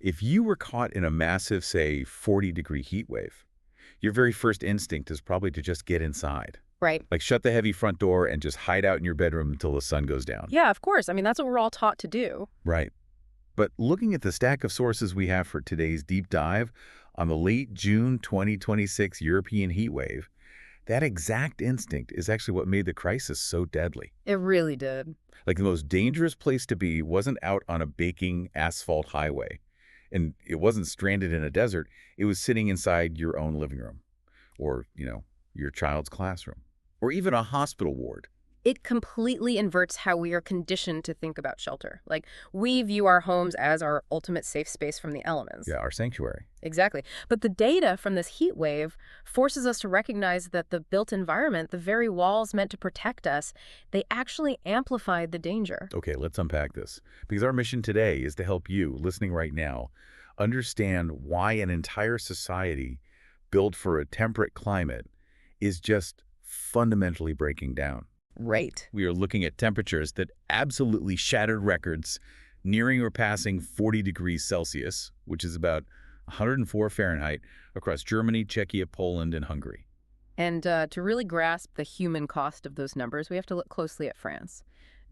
If you were caught in a massive, say, 40-degree heat wave, your very first instinct is probably to just get inside. Right. Like shut the heavy front door and just hide out in your bedroom until the sun goes down. Yeah, of course. I mean, that's what we're all taught to do. Right. But looking at the stack of sources we have for today's deep dive on the late June 2026 European heat wave, that exact instinct is actually what made the crisis so deadly. It really did. Like the most dangerous place to be wasn't out on a baking asphalt highway. And it wasn't stranded in a desert. It was sitting inside your own living room or, your child's classroom or even a hospital ward. It completely inverts how we are conditioned to think about shelter. Like, we view our homes as our ultimate safe space from the elements. Yeah, our sanctuary. Exactly. But the data from this heat wave forces us to recognize that the built environment, the very walls meant to protect us, they actually amplified the danger. Okay, let's unpack this. Because our mission today is to help you, listening right now, understand why an entire society built for a temperate climate is just fundamentally breaking down. Right. We are looking at temperatures that absolutely shattered records, nearing or passing 40 degrees Celsius, which is about 104 Fahrenheit, across Germany, Czechia, Poland, and Hungary. And to really grasp the human cost of those numbers, we have to look closely at France.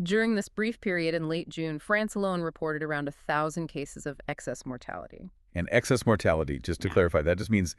During this brief period in late June, France alone reported around 1,000 cases of excess mortality. And excess mortality, just to clarify, that just means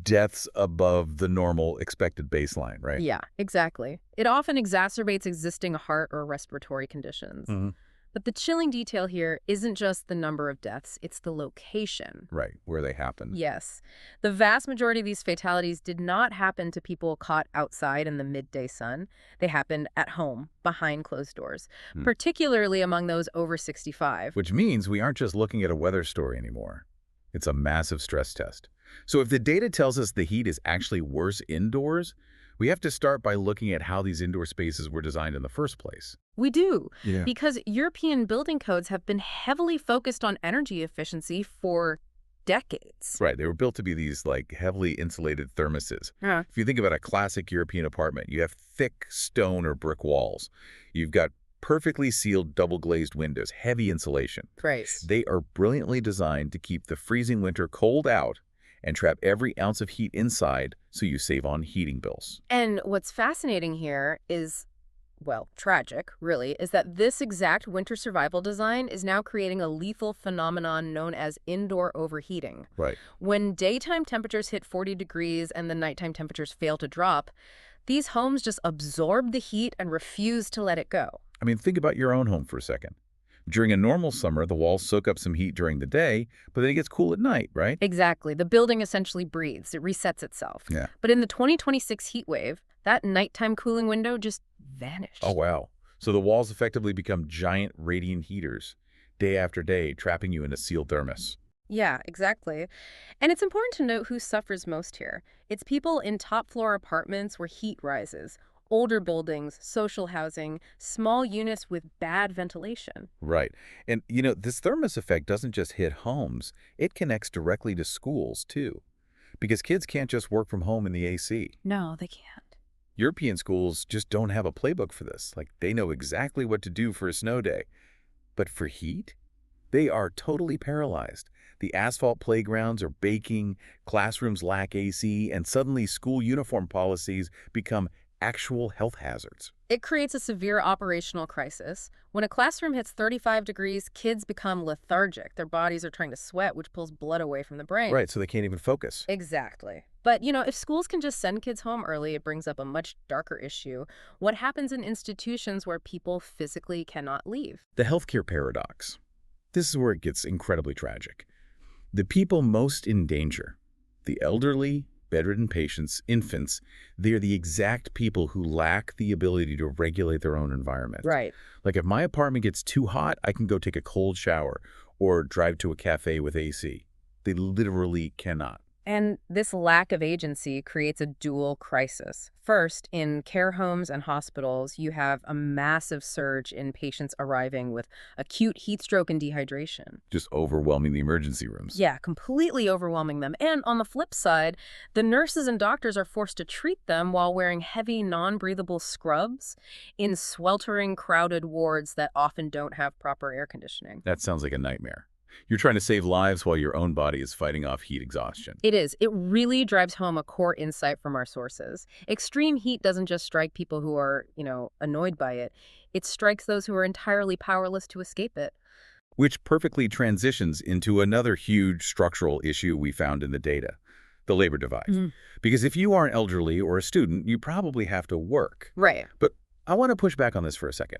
deaths above the normal expected baseline, right? Yeah, exactly. It often exacerbates existing heart or respiratory conditions. Mm-hmm. But the chilling detail here isn't just the number of deaths, it's the location. Right, where they happen. Yes. The vast majority of these fatalities did not happen to people caught outside in the midday sun. They happened at home, behind closed doors, particularly among those over 65. Which means we aren't just looking at a weather story anymore. It's a massive stress test. So if the data tells us the heat is actually worse indoors, we have to start by looking at how these indoor spaces were designed in the first place. We do, Yeah. because European building codes have been heavily focused on energy efficiency for decades. Right, they were built to be these heavily insulated thermoses. Yeah. If you think about a classic European apartment, you have thick stone or brick walls. You've got perfectly sealed double-glazed windows, heavy insulation. Right. They are brilliantly designed to keep the freezing winter cold out and trap every ounce of heat inside so you save on heating bills. And what's fascinating here is, well, tragic, really, is that this exact winter survival design is now creating a lethal phenomenon known as indoor overheating. Right. When daytime temperatures hit 40 degrees and the nighttime temperatures fail to drop, these homes just absorb the heat and refuse to let it go. I mean, think about your own home for a second. During a normal summer, the walls soak up some heat during the day, but then it gets cool at night, right? Exactly. The building essentially breathes. It resets itself. Yeah. But in the 2026 heat wave, that nighttime cooling window just vanished. Oh, wow. So the walls effectively become giant radiant heaters, day after day, trapping you in a sealed thermos. Yeah, exactly. And it's important to note who suffers most here. It's people in top-floor apartments where heat rises, older buildings, social housing, small units with bad ventilation. Right. And, this thermos effect doesn't just hit homes. It connects directly to schools, too. Because kids can't just work from home in the AC. No, they can't. European schools just don't have a playbook for this. They know exactly what to do for a snow day. But for heat, they are totally paralyzed. The asphalt playgrounds are baking, classrooms lack AC, and suddenly school uniform policies become actual health hazards. It creates a severe operational crisis. When a classroom hits 35 degrees, kids become lethargic. Their bodies are trying to sweat, which pulls blood away from the brain. Right, so they can't even focus. Exactly. But, if schools can just send kids home early, it brings up a much darker issue. What happens in institutions where people physically cannot leave? The healthcare paradox. This is where it gets incredibly tragic. The people most in danger, the elderly, bedridden patients, infants, they're the exact people who lack the ability to regulate their own environment. Right. If my apartment gets too hot, I can go take a cold shower or drive to a cafe with AC. They literally cannot. And this lack of agency creates a dual crisis. First, in care homes and hospitals, you have a massive surge in patients arriving with acute heat stroke and dehydration. Just overwhelming the emergency rooms. Yeah, completely overwhelming them. And on the flip side, the nurses and doctors are forced to treat them while wearing heavy, non-breathable scrubs in sweltering, crowded wards that often don't have proper air conditioning. That sounds like a nightmare. You're trying to save lives while your own body is fighting off heat exhaustion. It is. It really drives home a core insight from our sources. Extreme heat doesn't just strike people who are, annoyed by it. It strikes those who are entirely powerless to escape it. Which perfectly transitions into another huge structural issue we found in the data, the labor divide. Because if you aren't elderly or a student, you probably have to work. Right. But I want to push back on this for a second.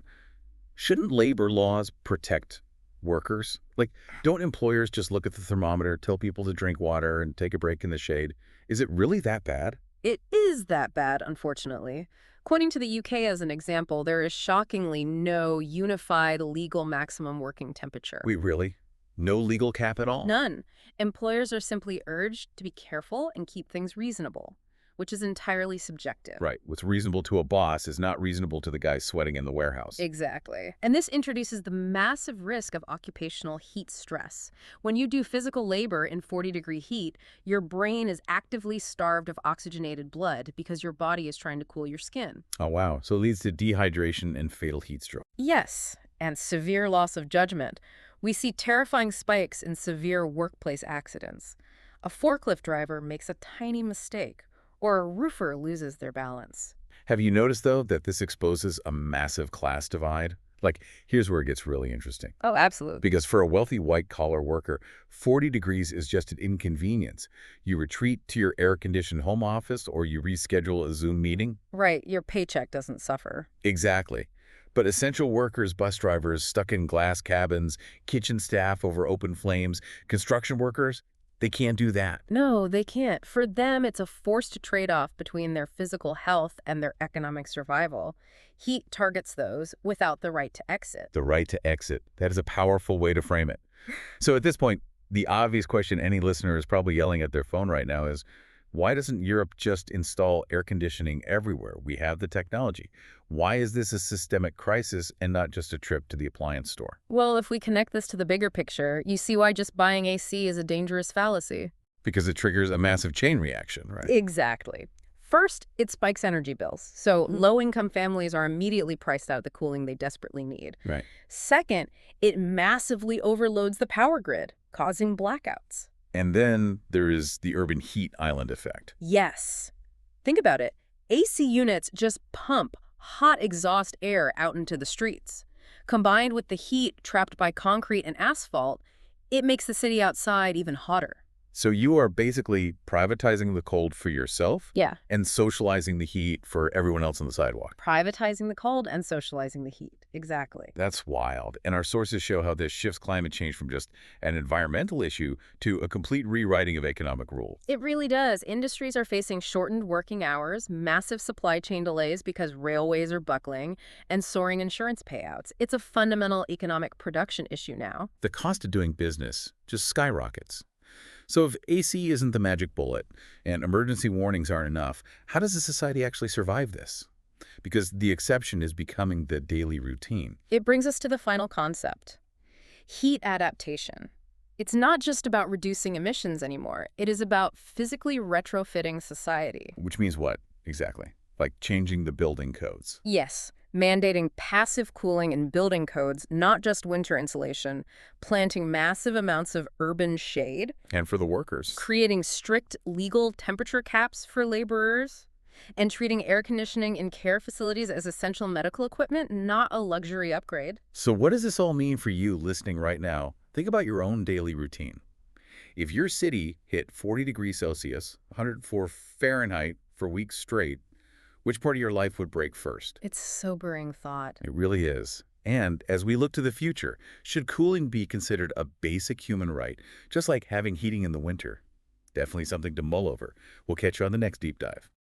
Shouldn't labor laws protect workers? Like, don't employers just look at the thermometer, tell people to drink water and take a break in the shade? Is it really that bad? It is that bad, unfortunately. Pointing to the UK as an example, there is shockingly no unified legal maximum working temperature. Wait, really? No legal cap at all? None. Employers are simply urged to be careful and keep things reasonable, which is entirely subjective. Right. What's reasonable to a boss is not reasonable to the guy sweating in the warehouse. Exactly. And this introduces the massive risk of occupational heat stress. When you do physical labor in 40-degree heat, your brain is actively starved of oxygenated blood because your body is trying to cool your skin. Oh, wow. So it leads to dehydration and fatal heat stroke. Yes, and severe loss of judgment. We see terrifying spikes in severe workplace accidents. A forklift driver makes a tiny mistake, or a roofer loses their balance. Have you noticed, though, that this exposes a massive class divide? Like, here's where it gets really interesting. Oh, absolutely. Because for a wealthy white-collar worker, 40 degrees is just an inconvenience. You retreat to your air-conditioned home office or you reschedule a Zoom meeting. Right, your paycheck doesn't suffer. Exactly. But essential workers, bus drivers stuck in glass cabins, kitchen staff over open flames, construction workers, they can't do that. No, they can't. For them, it's a forced trade-off between their physical health and their economic survival. Heat targets those without the right to exit. The right to exit. That is a powerful way to frame it. So at this point, the obvious question any listener is probably yelling at their phone right now is, why doesn't Europe just install air conditioning everywhere? We have the technology. Why is this a systemic crisis and not just a trip to the appliance store? Well, if we connect this to the bigger picture, you see why just buying AC is a dangerous fallacy. Because it triggers a massive chain reaction, right? Exactly. First, it spikes energy bills. So low-income families are immediately priced out of the cooling they desperately need. Right. Second, it massively overloads the power grid, causing blackouts. And then there is the urban heat island effect. Yes. Think about it. AC units just pump hot exhaust air out into the streets. Combined with the heat trapped by concrete and asphalt, it makes the city outside even hotter. So you are basically privatizing the cold for yourself and socializing the heat for everyone else on the sidewalk. Privatizing the cold and socializing the heat. Exactly. That's wild. And our sources show how this shifts climate change from just an environmental issue to a complete rewriting of economic rules. It really does. Industries are facing shortened working hours, massive supply chain delays because railways are buckling, and soaring insurance payouts. It's a fundamental economic production issue now. The cost of doing business just skyrockets. So if AC isn't the magic bullet and emergency warnings aren't enough, how does a society actually survive this? Because the exception is becoming the daily routine. It brings us to the final concept. Heat adaptation. It's not just about reducing emissions anymore. It is about physically retrofitting society. Which means what, exactly? Like changing the building codes. Yes. Mandating passive cooling in building codes, not just winter insulation, planting massive amounts of urban shade. And for the workers. Creating strict legal temperature caps for laborers, and treating air conditioning in care facilities as essential medical equipment, not a luxury upgrade. So what does this all mean for you listening right now? Think about your own daily routine. If your city hit 40 degrees Celsius, 104 Fahrenheit for weeks straight, which part of your life would break first? It's a sobering thought. It really is. And as we look to the future, should cooling be considered a basic human right, just like having heating in the winter? Definitely something to mull over. We'll catch you on the next Deep Dive.